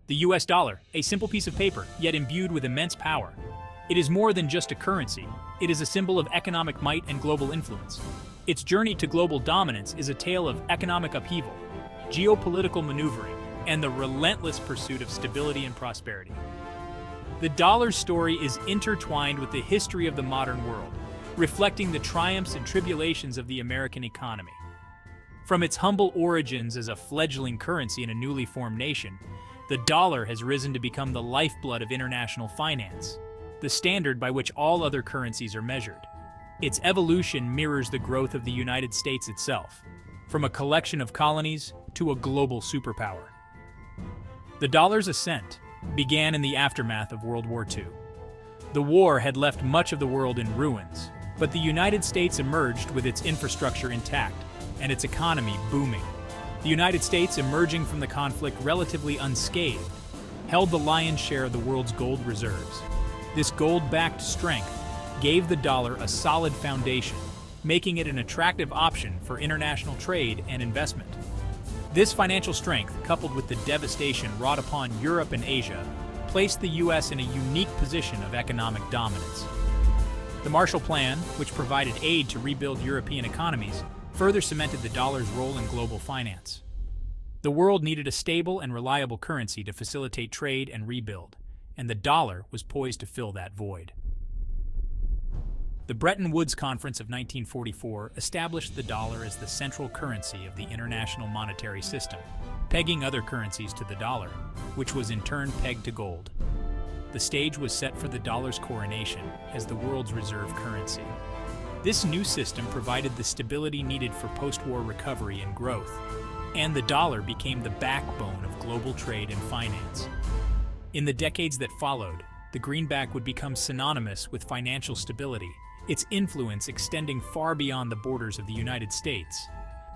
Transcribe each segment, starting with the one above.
The US dollar, a simple piece of paper, yet imbued with immense power. It is more than just a currency. It is a symbol of economic might and global influence. Its journey to global dominance is a tale of economic upheaval, geopolitical maneuvering, and the relentless pursuit of stability and prosperity. The dollar's story is intertwined with the history of the modern world, reflecting the triumphs and tribulations of the American economy. From its humble origins as a fledgling currency in a newly formed nation, the dollar has risen to become the lifeblood of international finance, the standard by which all other currencies are measured. Its evolution mirrors the growth of the United States itself, from a collection of colonies to a global superpower. The dollar's ascent began in the aftermath of World War II. The war had left much of the world in ruins, but the United States emerged with its infrastructure intact and its economy booming. The United States, emerging from the conflict relatively unscathed, held the lion's share of the world's gold reserves. This gold-backed strength gave the dollar a solid foundation, making it an attractive option for international trade and investment. This financial strength, coupled with the devastation wrought upon Europe and Asia, placed the U.S. in a unique position of economic dominance. The Marshall Plan, which provided aid to rebuild European economies, further cemented the dollar's role in global finance. The world needed a stable and reliable currency to facilitate trade and rebuild, and the dollar was poised to fill that void. The Bretton Woods Conference of 1944 established the dollar as the central currency of the international monetary system, pegging other currencies to the dollar, which was in turn pegged to gold. The stage was set for the dollar's coronation as the world's reserve currency. This new system provided the stability needed for post-war recovery and growth, and the dollar became the backbone of global trade and finance. In the decades that followed, the greenback would become synonymous with financial stability, its influence extending far beyond the borders of the United States.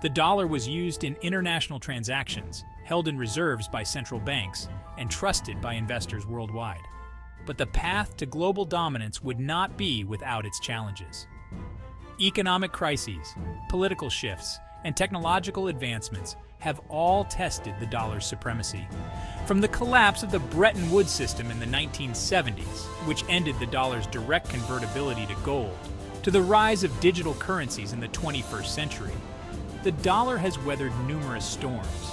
The dollar was used in international transactions, held in reserves by central banks, and trusted by investors worldwide. But the path to global dominance would not be without its challenges. Economic crises, political shifts, and technological advancements have all tested the dollar's supremacy. From the collapse of the Bretton Woods system in the 1970s, which ended the dollar's direct convertibility to gold, to the rise of digital currencies in the 21st century, the dollar has weathered numerous storms.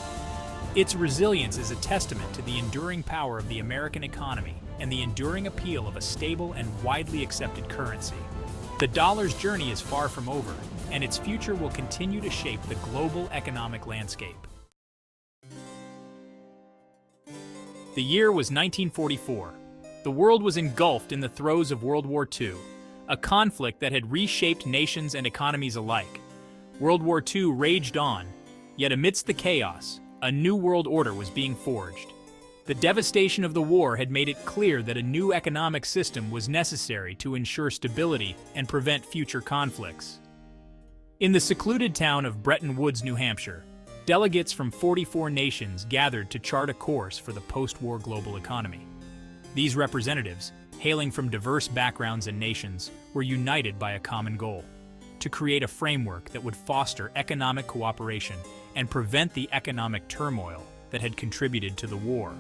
Its resilience is a testament to the enduring power of the American economy and the enduring appeal of a stable and widely accepted currency. The dollar's journey is far from over, and its future will continue to shape the global economic landscape. The year was 1944. The world was engulfed in the throes of World War II, a conflict that had reshaped nations and economies alike. World War II raged on, yet amidst the chaos, a new world order was being forged. The devastation of the war had made it clear that a new economic system was necessary to ensure stability and prevent future conflicts. In the secluded town of Bretton Woods, New Hampshire, delegates from 44 nations gathered to chart a course for the post-war global economy. These representatives, hailing from diverse backgrounds and nations, were united by a common goal: to create a framework that would foster economic cooperation and prevent the economic turmoil that had contributed to the war.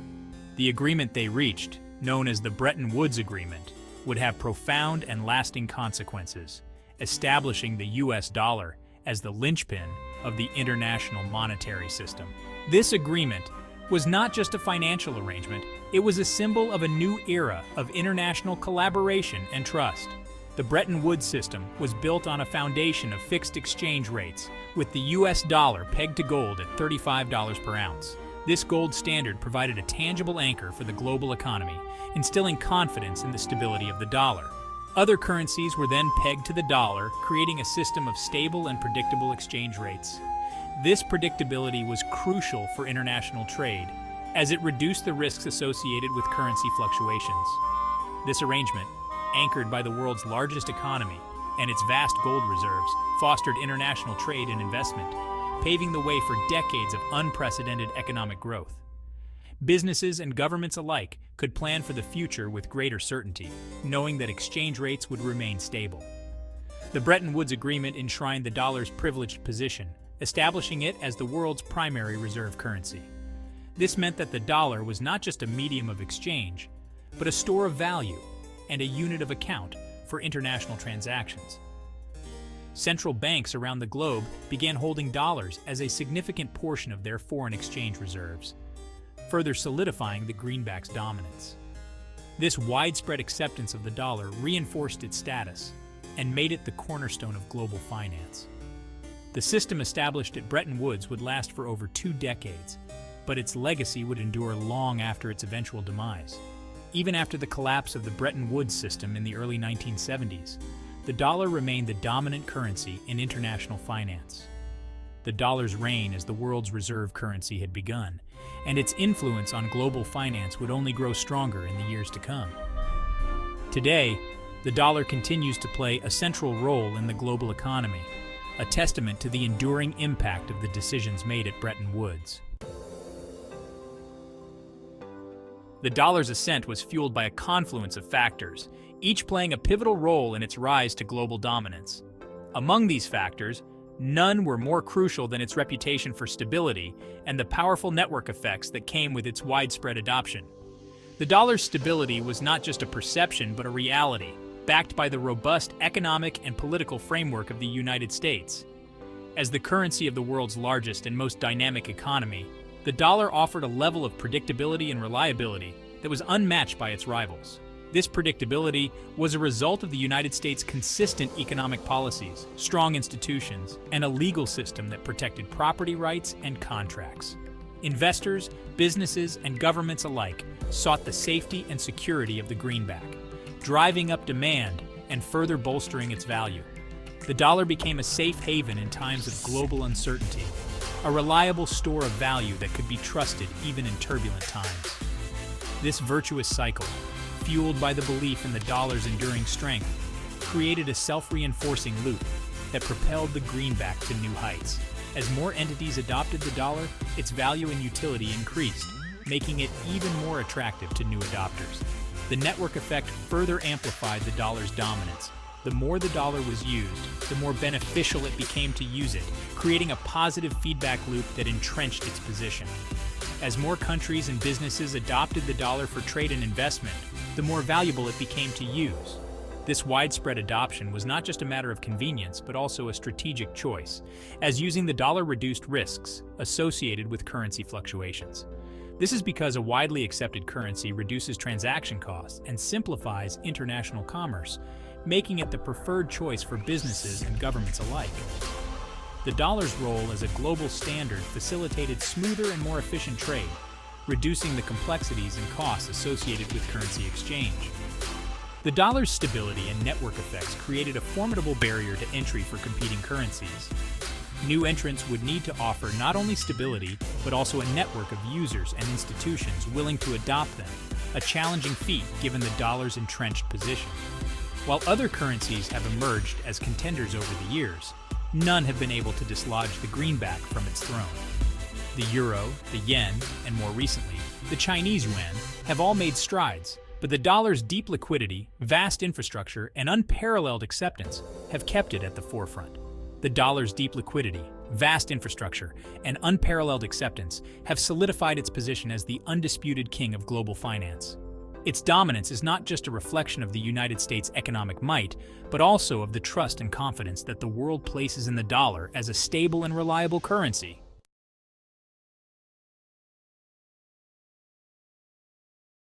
The agreement they reached, known as the Bretton Woods Agreement, would have profound and lasting consequences, establishing the US dollar as the linchpin of the international monetary system. This agreement was not just a financial arrangement, it was a symbol of a new era of international collaboration and trust. The Bretton Woods system was built on a foundation of fixed exchange rates, with the US dollar pegged to gold at $35 per ounce. This gold standard provided a tangible anchor for the global economy, instilling confidence in the stability of the dollar. Other currencies were then pegged to the dollar, creating a system of stable and predictable exchange rates. This predictability was crucial for international trade, as it reduced the risks associated with currency fluctuations. This arrangement, anchored by the world's largest economy and its vast gold reserves, fostered international trade and investment, paving the way for decades of unprecedented economic growth. Businesses and governments alike could plan for the future with greater certainty, knowing that exchange rates would remain stable. The Bretton Woods Agreement enshrined the dollar's privileged position, establishing it as the world's primary reserve currency. This meant that the dollar was not just a medium of exchange, but a store of value and a unit of account for international transactions. Central banks around the globe began holding dollars as a significant portion of their foreign exchange reserves, further solidifying the greenback's dominance. This widespread acceptance of the dollar reinforced its status and made it the cornerstone of global finance. The system established at Bretton Woods would last for over 2 decades, but its legacy would endure long after its eventual demise. Even after the collapse of the Bretton Woods system in the early 1970s, the dollar remained the dominant currency in international finance. The dollar's reign as the world's reserve currency had begun, and its influence on global finance would only grow stronger in the years to come. Today, the dollar continues to play a central role in the global economy, a testament to the enduring impact of the decisions made at Bretton Woods. The dollar's ascent was fueled by a confluence of factors, each playing a pivotal role in its rise to global dominance. Among these factors, none were more crucial than its reputation for stability and the powerful network effects that came with its widespread adoption. The dollar's stability was not just a perception but a reality, backed by the robust economic and political framework of the United States. As the currency of the world's largest and most dynamic economy, the dollar offered a level of predictability and reliability that was unmatched by its rivals. This predictability was a result of the United States' consistent economic policies, strong institutions, and a legal system that protected property rights and contracts. Investors, businesses, and governments alike sought the safety and security of the greenback, driving up demand and further bolstering its value. The dollar became a safe haven in times of global uncertainty, a reliable store of value that could be trusted even in turbulent times. This virtuous cycle, fueled by the belief in the dollar's enduring strength, created a self-reinforcing loop that propelled the greenback to new heights. As more entities adopted the dollar, its value and utility increased, making it even more attractive to new adopters. The network effect further amplified the dollar's dominance. The more the dollar was used, the more beneficial it became to use it, creating a positive feedback loop that entrenched its position. As more countries and businesses adopted the dollar for trade and investment, the more valuable it became to use. This widespread adoption was not just a matter of convenience, but also a strategic choice, as using the dollar reduced risks associated with currency fluctuations. This is because a widely accepted currency reduces transaction costs and simplifies international commerce, making it the preferred choice for businesses and governments alike. The dollar's role as a global standard facilitated smoother and more efficient trade, reducing the complexities and costs associated with currency exchange. The dollar's stability and network effects created a formidable barrier to entry for competing currencies. New entrants would need to offer not only stability, but also a network of users and institutions willing to adopt them, a challenging feat given the dollar's entrenched position. While other currencies have emerged as contenders over the years, none have been able to dislodge the greenback from its throne. The euro, the yen, and more recently, the Chinese yuan have all made strides, but the dollar's deep liquidity, vast infrastructure, and unparalleled acceptance have kept it at the forefront. The dollar's deep liquidity, vast infrastructure, and unparalleled acceptance have solidified its position as the undisputed king of global finance. Its dominance is not just a reflection of the United States' economic might, but also of the trust and confidence that the world places in the dollar as a stable and reliable currency.